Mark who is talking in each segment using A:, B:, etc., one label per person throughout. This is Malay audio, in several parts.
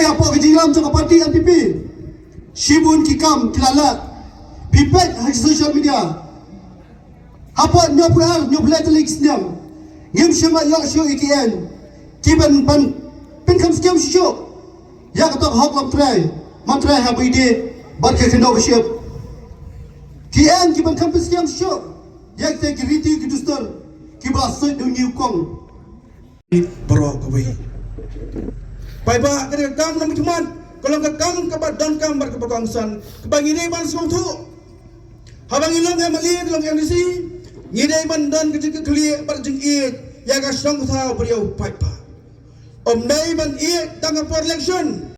A: apa kejiram cakap parti NPP. Shibun kikam kilalat. Pipet di social media. Apa nyopral nyoplat telik sedang. Ngim syama yak syo IKN. Kiban ban penkam skem syo. Ya kata hak lam try. Mantrai ha ide bar ke kendo syep. KN kiban kampus skem syo. Ya kita kiriti kidustar. Kibasut dunia kong.
B: Barok kawai. Pai ba kada kam nam cuman kalau kam kabar dan kam bar kebangsan kebangine ban songtu. Habang ilong yang malin ilong yang disi ngidai ban dan kecil kecil bar jeng it ya ka song tha beriau pai ba. Om dai ban it tang for election.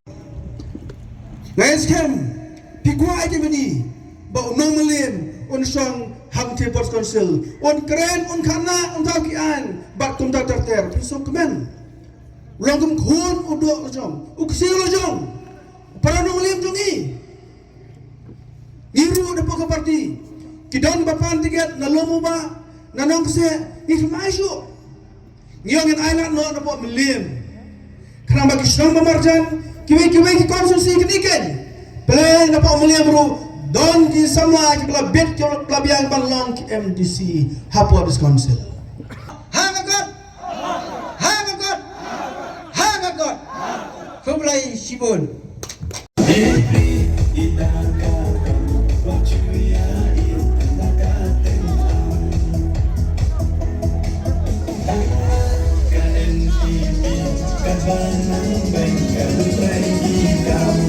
B: Ngai scam pikwa aja bini ba unong malin un song hang te port council un keren un khana un tau ki an bak tum ta ter piso kemen. Longkum khun udok lojong, uksil lojong. Para nong lim jongi. Ngiru depo ke parti. Kidon bapan tiket nalomu ba nanong se informasi. Ngiyongin ailan no depo melim. Karena bagi sedang memarjan kiwe ki konsumsi keniken. Plan depo melim ru don ki sama ki bela bet ki klabiang balong ki MDC hapo habis council.
C: Kumulai Shibun.
D: Kabanang bengkel lagi kau